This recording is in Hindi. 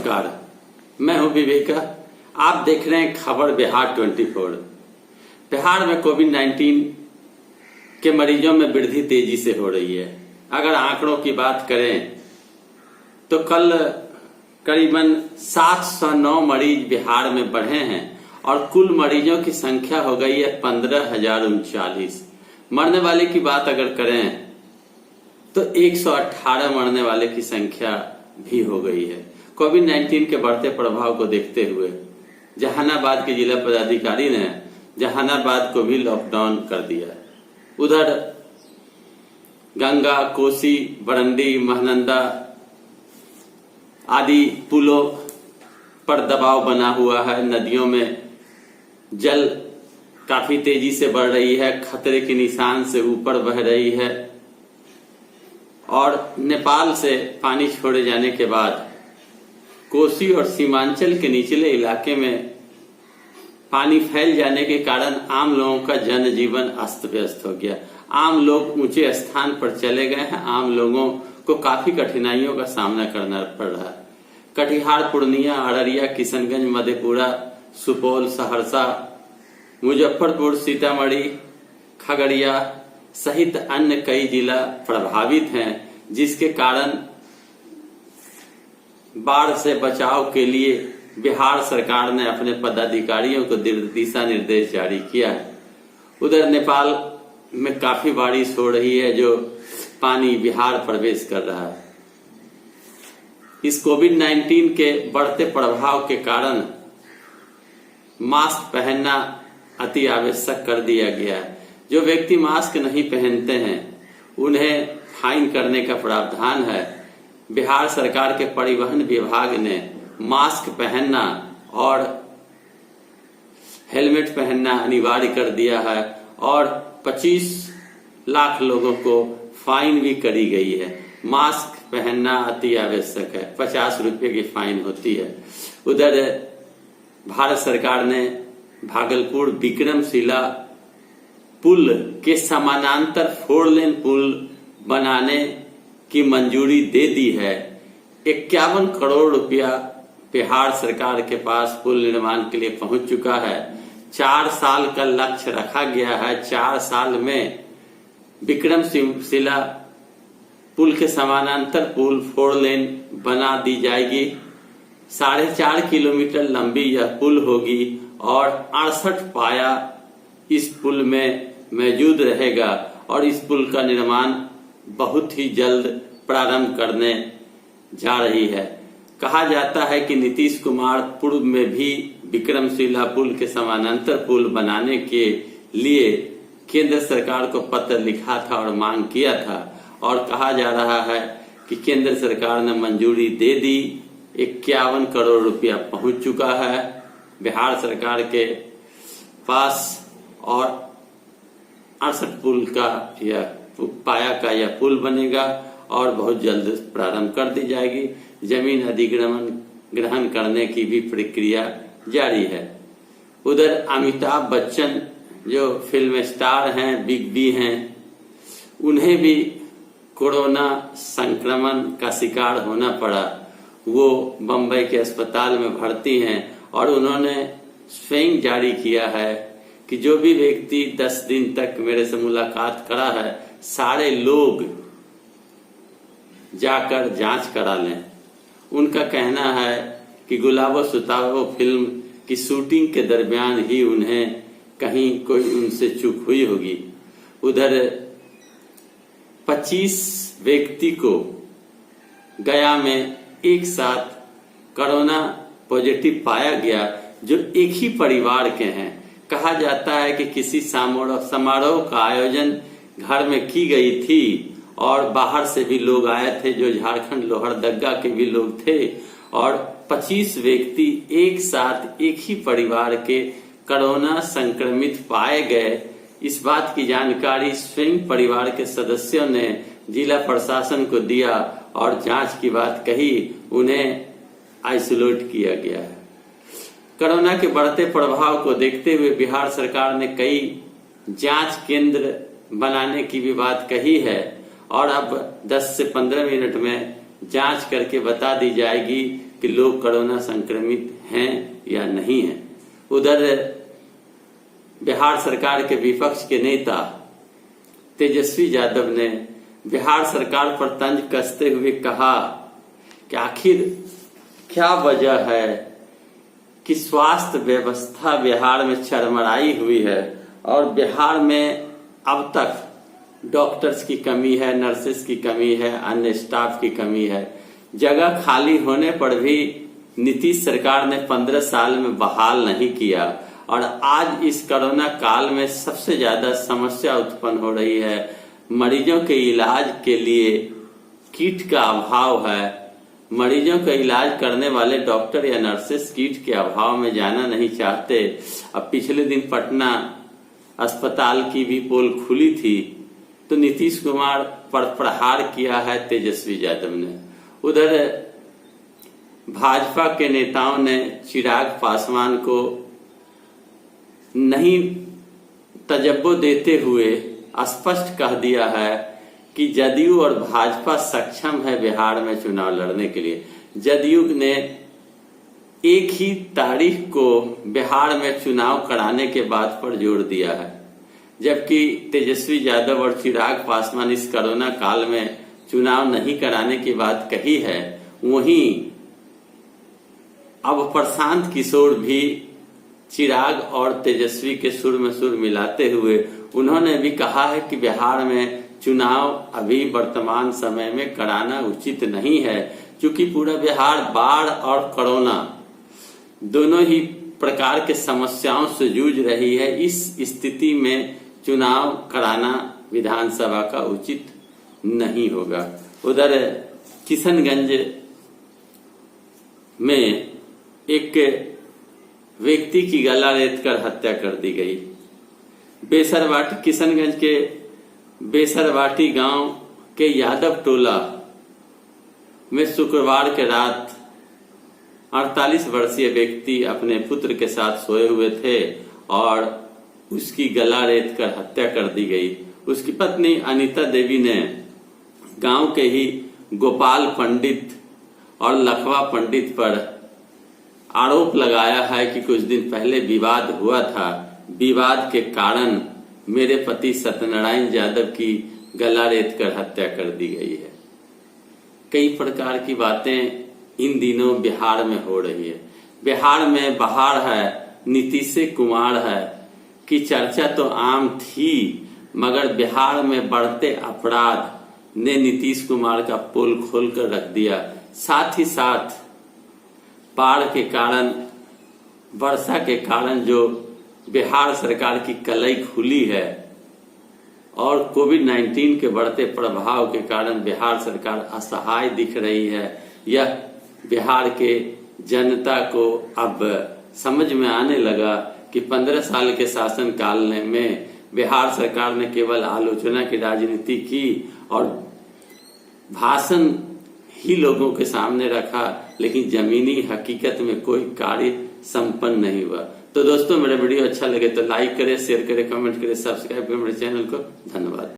नमस्कार, मैं हूं विवेका। आप देख रहे हैं खबर बिहार 24। बिहार में कोविड-19 के मरीजों में वृद्धि तेजी से हो रही है। अगर आंकड़ों की बात करें तो कल करीबन 709 मरीज बिहार में बढ़े हैं और कुल मरीजों की संख्या हो गई है 15,039। मरने वाले की बात अगर करें तो 118 मरने वाले की संख्या भी हो गई है। कोविड-19 के बढ़ते प्रभाव को देखते हुए जहानाबाद के जिला पदाधिकारी ने जहानाबाद को भी लॉकडाउन कर दिया। उधर गंगा, कोसी, बरंडी, महानंदा आदि पुलों पर दबाव बना हुआ है। नदियों में जल काफी तेजी से बढ़ रही है, खतरे के निशान से ऊपर बह रही है और नेपाल से पानी छोड़े जाने के बाद कोसी और सीमांचल के निचले इलाके में पानी फैल जाने के कारण आम लोगों का जनजीवन अस्त व्यस्त हो गया। आम लोग ऊंचे स्थान पर चले गए हैं। आम लोगों को काफी कठिनाइयों का सामना करना पड़ रहा है। कटिहार, पूर्णिया, अररिया, किशनगंज, मधेपुरा, सुपौल, सहरसा, मुजफ्फरपुर, सीतामढ़ी, खगड़िया सहित अन्य कई जिला प्रभावित हैं, जिसके कारण बाढ़ से बचाव के लिए बिहार सरकार ने अपने पदाधिकारियों को दिशा निर्देश जारी किया है। उधर नेपाल में काफी बारिश हो रही है, जो पानी बिहार प्रवेश कर रहा है। इस कोविड-19 के बढ़ते प्रभाव के कारण मास्क पहनना अति आवश्यक कर दिया गया है। जो व्यक्ति मास्क नहीं पहनते हैं उन्हें फाइन करने का प्रावधान है। बिहार सरकार के परिवहन विभाग ने मास्क पहनना और हेलमेट पहनना अनिवार्य कर दिया है और 25 लाख लोगों को फाइन भी करी गई है। मास्क पहनना अति आवश्यक है। 50 रुपये की फाइन होती है। उधर भारत सरकार ने भागलपुर विक्रमशिला पुल के समानांतर 4 लेन पुल बनाने की मंजूरी दे दी है। 51 करोड़ रुपया बिहार सरकार के पास पुल निर्माण के लिए पहुंच चुका है। 4 साल का लक्ष्य रखा गया है। 4 साल में विक्रमशिला पुल के समानांतर पुल 4 लेन बना दी जाएगी। 4.5 किलोमीटर लंबी यह पुल होगी और 68 पाया इस पुल में मौजूद रहेगा और इस पुल का निर्माण बहुत ही जल्द प्रारंभ करने जा रही है। कहा जाता है कि नीतीश कुमार पूर्व में भी विक्रमशिला पुल के समानांतर पुल बनाने के लिए केंद्र सरकार को पत्र लिखा था और मांग किया था और कहा जा रहा है कि केंद्र सरकार ने मंजूरी दे दी। 51 करोड़ रुपया पहुंच चुका है बिहार सरकार के पास और 68 पुल का या पाया का यह पुल बनेगा और बहुत जल्द प्रारंभ कर दी जाएगी। जमीन अधिग्रहण ग्रहण करने की भी प्रक्रिया जारी है। उधर अमिताभ बच्चन जो फिल्म स्टार हैं, बिग बी हैं, उन्हें भी कोरोना संक्रमण का शिकार होना पड़ा। वो बम्बई के अस्पताल में भर्ती हैं और उन्होंने स्वयं जारी किया है कि जो भी व्यक्ति 10 दिन तक मेरे से मुलाकात करा है, सारे लोग जाकर जांच करा लें। उनका कहना है कि गुलाबो सुताबो फिल्म की शूटिंग के दरमियान ही उन्हें कहीं कोई उनसे चूक हुई होगी। उधर 25 व्यक्ति को गया में एक साथ कोरोना पॉजिटिव पाया गया, जो एक ही परिवार के हैं। कहा जाता है कि किसी समारोह का आयोजन घर में की गई थी और बाहर से भी लोग आए थे, जो झारखंड लोहरदगा के भी लोग थे और 25 व्यक्ति एक साथ एक ही परिवार के कोरोना संक्रमित पाए गए। इस बात की जानकारी स्वयं परिवार के सदस्यों ने जिला प्रशासन को दिया और जांच की बात कही। उन्हें आइसोलेट किया गया है। कोरोना के बढ़ते प्रभाव को देखते हुए बिहार सरकार ने कई जांच केंद्र बनाने की भी बात कही है और अब 10 से 15 मिनट में जांच करके बता दी जाएगी कि लोग कोरोना संक्रमित हैं या नहीं हैं। उधर बिहार सरकार के विपक्ष के नेता तेजस्वी यादव ने बिहार सरकार पर तंज कसते हुए कहा कि आखिर क्या वजह है कि स्वास्थ्य व्यवस्था बिहार में चरमराई हुई है और बिहार में अब तक डॉक्टर्स की कमी है, नर्सेस की कमी है, अन्य स्टाफ की कमी है। जगह खाली होने पर भी नीतीश सरकार ने 15 साल में बहाल नहीं किया और आज इस कोरोना काल में सबसे ज्यादा समस्या उत्पन्न हो रही है। मरीजों के इलाज के लिए किट का अभाव है। मरीजों का इलाज करने वाले डॉक्टर या नर्सेस किट के अभाव में जाना नहीं चाहते। अब पिछले दिन पटना अस्पताल की भी पोल खुली थी तो नीतीश कुमार पर प्रहार किया है तेजस्वी यादव ने। उधर भाजपा के नेताओं ने चिराग पासवान को नहीं तजब्बो देते हुए स्पष्ट कह दिया है कि जदयू और भाजपा सक्षम है बिहार में चुनाव लड़ने के लिए। जदयू ने एक ही तारीख को बिहार में चुनाव कराने के बात पर जोर दिया है, जबकि तेजस्वी यादव और चिराग पासवान इस कोरोना काल में चुनाव नहीं कराने की बात कही है। वहीं अब प्रशांत किशोर भी चिराग और तेजस्वी के सुर में सुर मिलाते हुए उन्होंने भी कहा है कि बिहार में चुनाव अभी वर्तमान समय में कराना उचित नहीं है, क्योंकि पूरा बिहार बाढ़ और कोरोना दोनों ही प्रकार के समस्याओं से जूझ रही है। इस स्थिति में चुनाव कराना विधानसभा का उचित नहीं होगा। उधर किशनगंज में एक व्यक्ति की गला रेत कर हत्या कर दी गई। बेसरवाटी किशनगंज के बेसरवाटी गांव के यादव टोला में शुक्रवार के रात 48 वर्षीय व्यक्ति अपने पुत्र के साथ सोए हुए थे और उसकी गला रेत कर हत्या कर दी गई। उसकी पत्नी अनीता देवी ने गांव के ही गोपाल पंडित और लखवा पंडित पर आरोप लगाया है कि कुछ दिन पहले विवाद हुआ था। विवाद के कारण मेरे पति सत्यनारायण यादव की गला रेत कर हत्या कर दी गई है। कई प्रकार की बातें इन दिनों बिहार में हो रही है। बिहार में बहार है, नीतीश कुमार है की चर्चा तो आम थी, मगर बिहार में बढ़ते अपराध ने नीतीश कुमार का पोल खोलकर रख दिया। साथ ही साथ बाढ़ के कारण, वर्षा के कारण जो बिहार सरकार की कलई खुली है और कोविड-19 के बढ़ते प्रभाव के कारण बिहार सरकार असहाय दिख रही है। यह बिहार के जनता को अब समझ में आने लगा कि 15 साल के शासन काल में बिहार सरकार ने केवल आलोचना की राजनीति की और भाषण ही लोगों के सामने रखा, लेकिन जमीनी हकीकत में कोई कार्य संपन्न नहीं हुआ। तो दोस्तों, मेरा वीडियो अच्छा लगे तो लाइक करें, शेयर करें, कमेंट करें, सब्सक्राइब करें मेरे चैनल को। धन्यवाद।